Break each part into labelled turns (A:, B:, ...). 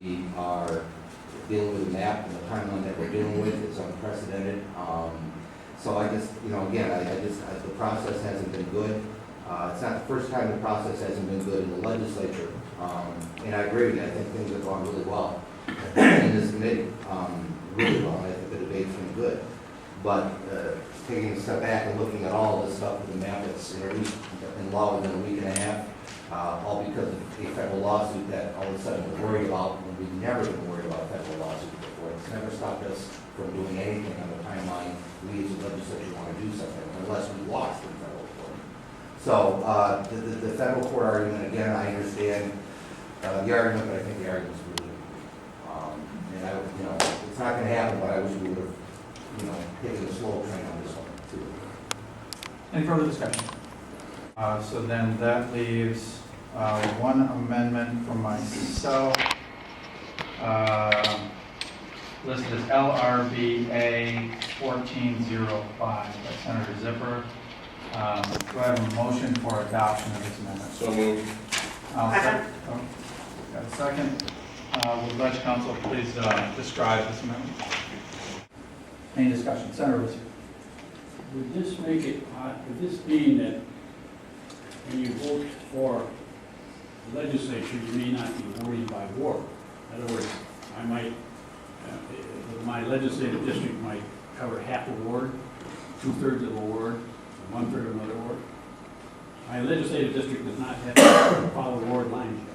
A: We are dealing with a map and the timeline that we're dealing with is unprecedented. So I just, again, the process hasn't been good. It's not the first time the process hasn't been good in the legislature. And I agree with you. I think things have gone really well in this committee, really well. I think the debate's been good. But taking a step back and looking at all this stuff with the map that's introduced in law within a week and a half, all because of a federal lawsuit that all of a sudden we're worried about, when we've never been worried about a federal lawsuit before. It's never stopped us from doing anything on the timeline we as a legislature want to do something, unless we lost in federal court. So the federal court argument, again, I understand the argument, but I think the argument's really and it's not going to happen, but I wish we would have, taken a slow train on this one, too.
B: Any further discussion? So then that leaves one amendment from myself, listed as LRBA 1405 by Senator Zipper. Do I have a motion for adoption of this amendment?
C: So moved.
B: Got a second. Would the council please describe this amendment? Any discussion? Senator Rizzi.
D: Would this make it, would this mean that when you vote for the legislature, you may not be voting by ward? In other words, I might, my legislative district might cover half a ward, 2/3 of a ward, 1/3 of another ward. My legislative district does not have to follow ward lines yet.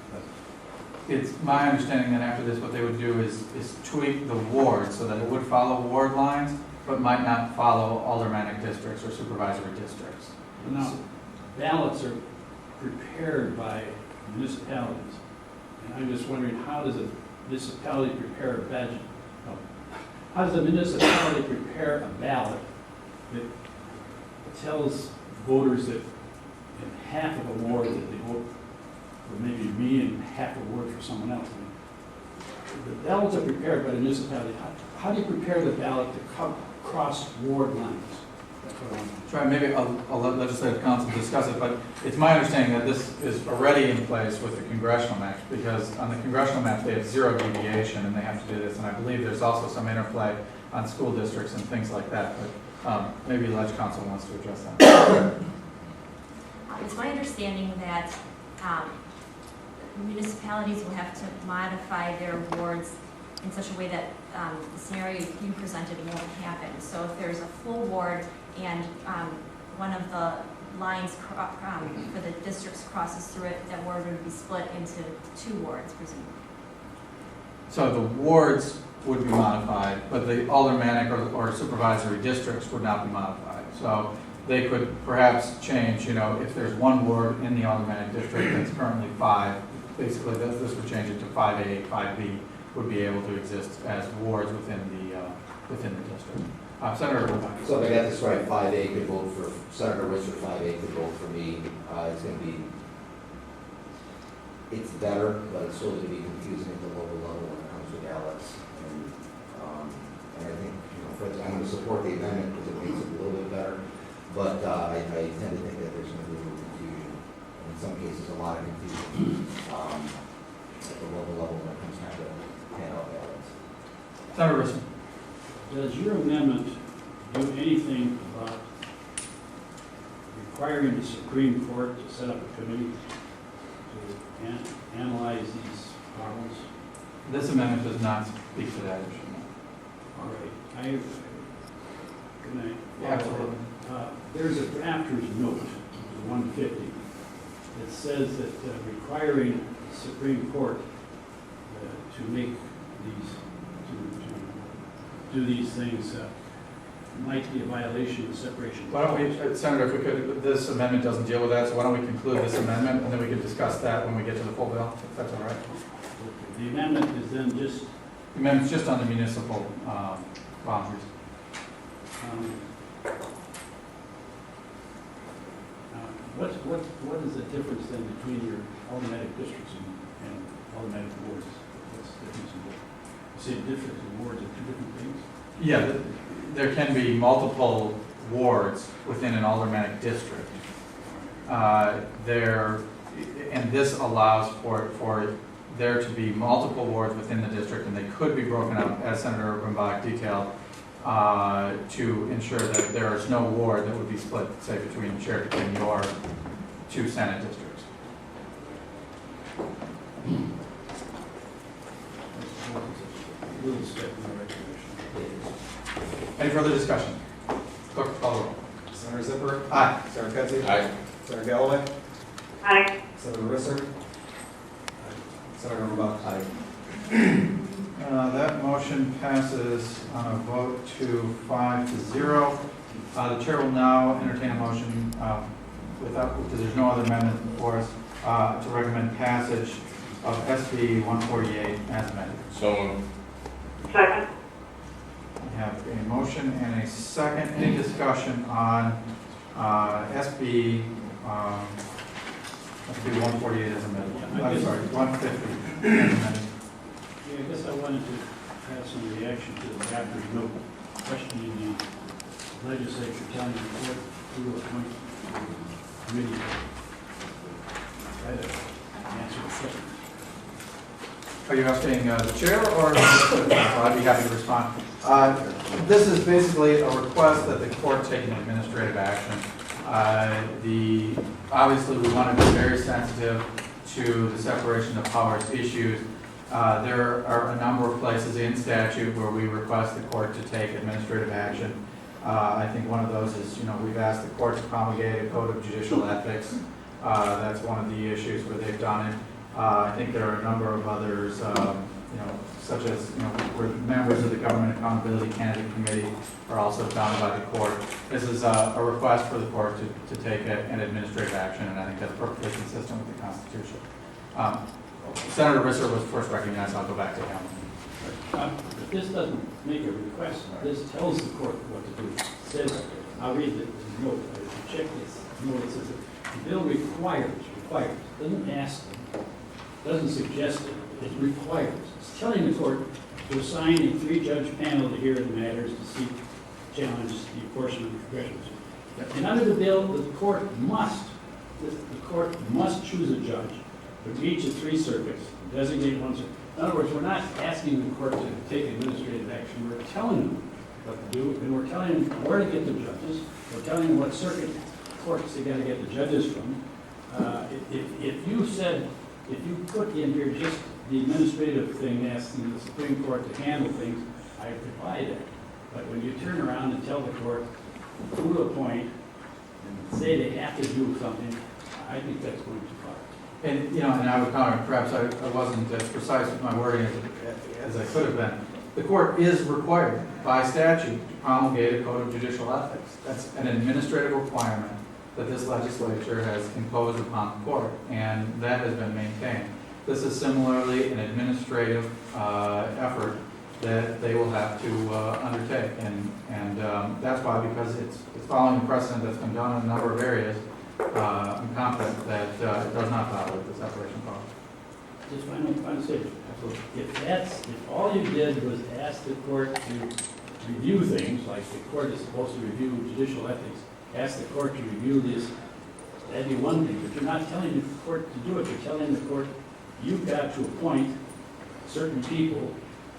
B: It's my understanding that after this, what they would do is tweak the ward so that it would follow ward lines, but might not follow aldermanic districts or supervisory districts.
D: Now, ballots are prepared by municipalities, and I'm just wondering, how does a municipality prepare a budget? How does a municipality prepare a ballot that tells voters that in half of a ward that they vote for maybe me and half a ward for someone else? The ballots are prepared by the municipality. How do you prepare the ballot to cross ward lines? That's what I want.
B: Try, maybe I'll let legislative council discuss it, but it's my understanding that this is already in place with the congressional map, because on the congressional map they have zero deviation and they have to do this, and I believe there's also some interplay on school districts and things like that, but maybe leg council wants to address that.
E: It's my understanding that municipalities will have to modify their wards in such a way that the scenario you presented won't happen. So if there's a full ward and one of the lines for the districts crosses through it, that ward would be split into 2 wards, presumably.
B: So the wards would be modified, but the aldermanic or supervisory districts would not be modified. So they could perhaps change, if there's one ward in the aldermanic district that's currently 5, basically this would change it to 5A, 5B would be able to exist as wards within the district. Senator Guthrie.
A: So if I got this right, 5A could vote for Senator Richard, 5A could vote for me. It's going to be, it's better, but it's still going to be confusing at the local level when it comes to ballots. And I think, I'm going to support the amendment because it makes it a little bit better. But I tend to think that there's going to be a little confusion. In some cases, a lot of confusion at the local level when it comes time to hand out ballots.
B: Senator Rizzi.
D: Does your amendment do anything about requiring the Supreme Court to set up a committee to analyze these problems?
B: This amendment does not speak to that issue.
D: All right. Can I?
B: Absolutely.
D: There's a drafter's note, 150, that says that requiring the Supreme Court to make these, to do these things might be a violation of separation.
B: Why don't we, Senator, if we could, this amendment doesn't deal with that, so why don't we conclude this amendment and then we can discuss that when we get to the full bill, if that's all right.
D: The amendment is then just
B: The amendment's just on the municipal boundaries.
D: What is the difference then between your automatic districts and automatic wards? What's the difference in wards? You say difference in wards are 2 different things?
B: Yeah, there can be multiple wards within an aldermanic district. And this allows for there to be multiple wards within the district, and they could be broken up, as Senator Brumbaugh detailed, to ensure that there is no ward that would be split, say, between Cherokee and your two Senate districts.
D: Little step in the right direction.
B: Any further discussion? Clerk, call the roll.
C: Senator Zipper?
B: Aye.
C: Senator Guthrie?
F: Aye.
C: Senator Galloway?
G: Aye.
C: Senator Risser? Senator Brumbaugh?
B: Aye. That motion passes on a vote to 5-0. The chair will now entertain a motion because there's no other amendment before us, to recommend passage of SB 148 as amended.
F: So moved.
G: Second.
B: We have a motion and a second. Any discussion on SB 148 as amended? I'm sorry, 150 as amended.
D: Yeah, I guess I wanted to have some reaction to the Raptor note questioning the legislature telling the court who to appoint the committee. Try to answer the question.
B: Are you asking the chair or the council? I'd be happy to respond. This is basically a request that the court take an administrative action. Obviously, we want to be very sensitive to the separation of powers issues. There are a number of places in statute where we request the court to take administrative action. I think one of those is, we've asked the court to promulgate a code of judicial ethics. That's one of the issues where they've done it. I think there are a number of others, such as, where members of the Government Accountability Candidate Committee are also bound by the court. This is a request for the court to take an administrative action, and I think that's perfectly consistent with the Constitution. Senator Risser was first recognized. I'll go back to him.
D: But this doesn't make a request. This tells the court what to do. It says, I'll read the note. I checked this note. It says the bill requires, doesn't ask them, doesn't suggest it. It requires. It's telling the court to assign a 3-judge panel to hear the matters to seek, challenge the apportionment of congressional seats. And under the bill, the court must choose a judge for each of 3 circuits, designate one circuit. In other words, we're not asking the court to take administrative action. We're telling them what to do, and we're telling them where to get the judges. We're telling them what circuit courts they got to get the judges from. If you put in here just the administrative thing, asking the Supreme Court to handle things, I could buy that. But when you turn around and tell the court who to appoint and say they have to do something, I think that's going too far.
B: And, and I would counter, perhaps I wasn't as precise with my wording as I could have been. The court is required by statute to promulgate a code of judicial ethics. That's an administrative requirement that this legislature has imposed upon the court, and that has been maintained. This is similarly an administrative effort that they will have to undertake, and that's why, because it's following the precedent that's been done in a number of areas. I'm confident that it does not violate the separation of powers.
D: Just final statement. If all you did was ask the court to review things, like the court is supposed to review judicial ethics, ask the court to review this, that'd be one thing. But you're not telling the court to do it. You're telling the court, you've got to appoint certain people,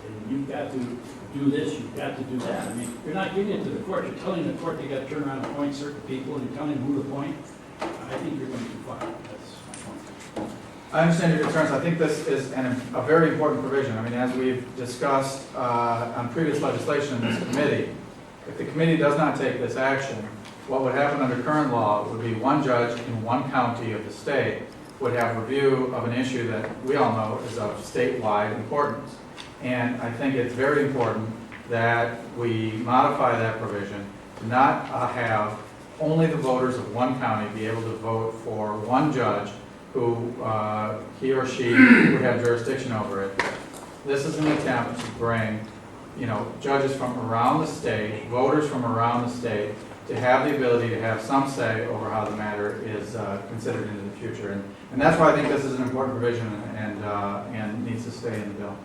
D: and you've got to do this, you've got to do that. I mean, you're not giving it to the court. You're telling the court they got to turn around and appoint certain people, and you're telling them who to appoint. I think you're going too far. That's my point.
B: I understand your concerns. I think this is a very important provision. I mean, as we've discussed on previous legislation in this committee, if the committee does not take this action, what would happen under current law would be one judge in one county of the state would have review of an issue that we all know is of statewide importance. And I think it's very important that we modify that provision to not have only the voters of one county be able to vote for one judge who he or she would have jurisdiction over it. This is an attempt to bring, judges from around the state, voters from around the state, to have the ability to have some say over how the matter is considered into the future. And that's why I think this is an important provision and needs to stay in the bill.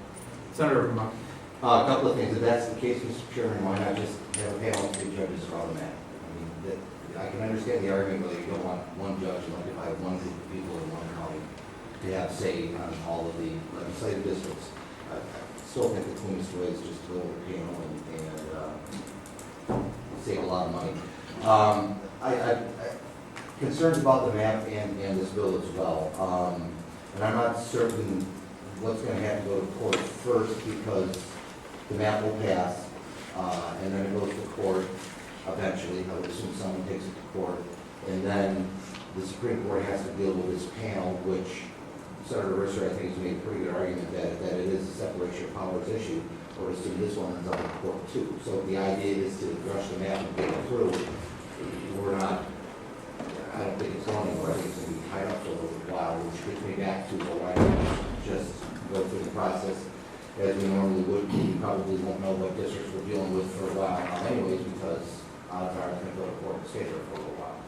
B: Senator Vermont.
A: A couple of things. If that's the case, Mr. Chairman, why not just have a panel of 3 judges for all the matter? I can understand the argument whether you don't want one judge, like if I have one group of people in one county to have say on all of the legislative districts. I still think the cleanest way is just to go over panel and save a lot of money. Concerns about the map and this bill as well. And I'm not certain what's going to have to go to court first, because the map will pass, and then it goes to court eventually. I would assume someone takes it to court, and then the Supreme Court has to deal with this panel, which Senator Risser, I think, has made a pretty good argument that it is a separation of powers issue, or assume this one ends up in court too. So if the idea is to rush the map and get it through, we're not, I don't think it's going anywhere. I think it's going to be tied up for a little while, which gets me back to, well, why not just go through the process as we normally would? We probably won't know what districts we're dealing with for a while now anyways, because odds are it's going to go to court and stay there for a little while.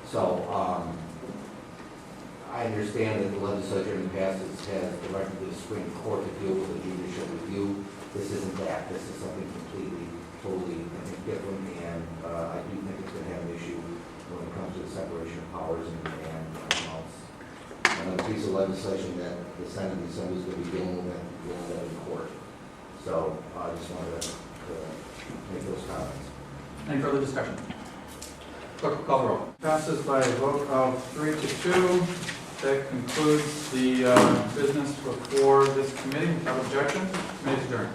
A: So, I understand that the legislature in the past has directed the Supreme Court to deal with a judicial review. This isn't that. This is something completely, totally, I think, different, and I do think it's going to have an issue when it comes to the separation of powers and another piece of legislation that the Senate and Assembly is going to be dealing with in court. So I just wanted to make those comments.
B: Any further discussion? Clerk will call the roll. Passes by a vote of 3-2. That concludes the business before this committee. Without objection, committee is adjourned.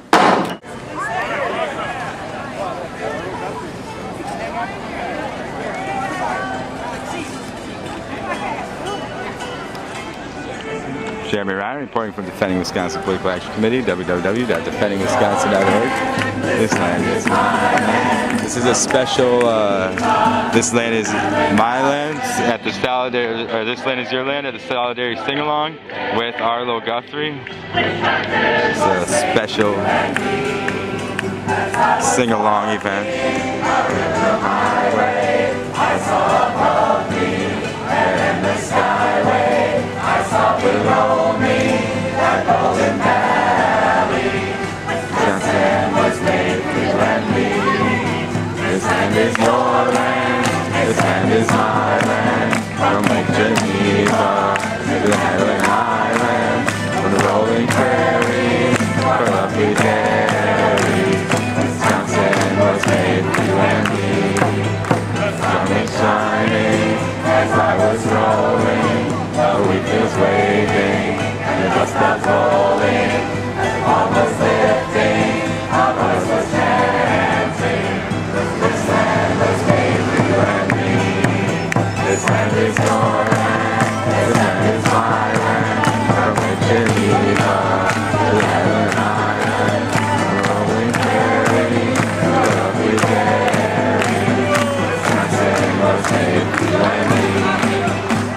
F: Jeremy Ryan reporting from Defending Wisconsin Political Action Committee, www.defendingwisconsin.org. This land is mine. This is a special, this land is my land at the Solidarity, or this land is your land at the Solidarity Sing-Along with Arlo Guthrie. It's a special sing-along event. I saw above me, and the skyway, I saw below me, that golden valley. Johnson was made for you and me. This land is your land, this land is my land. From Lake Geneva to the Highland Island, from the rolling prairie, for lovely dairy. Johnson was made for you and me. The sun is shining as I was rolling, the wheat was waving, and the dust was rolling, and the palm was lifting, our voice was chanting. This land was made for you and me. This land is your land, this land is my land. From Lake Geneva to the Highland Island, from the rolling prairie to the lovely dairy. Johnson was made for you and me.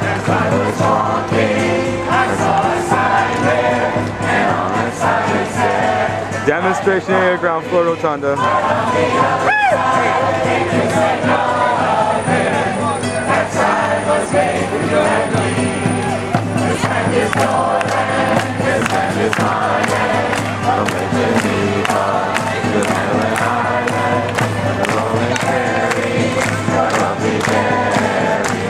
F: As I was walking, I saw a sign there, and on that sign it said, Demonstration Area, Ground Floor Rotunda. On the other side, they could say no other. That sign was made for you and me. This land is your land, this land is my land. From Lake Geneva to the Highland Island, and the rolling prairie, our lovely dairy.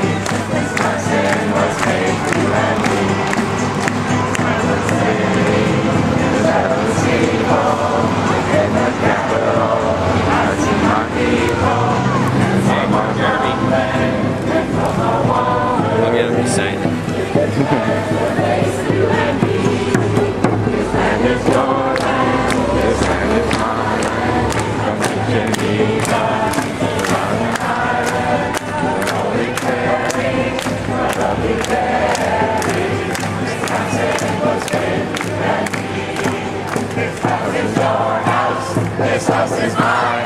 F: Wisconsin was made for you and me. The city, the steeple, in the capital, I see my people. Hey, Jeremy. I'll get him to sign it. This land is your land, this land is my land. From Lake Geneva to the Highland Island, the rolling prairie, our lovely dairy. Wisconsin was made for you and me. This house is your house, this house is mine.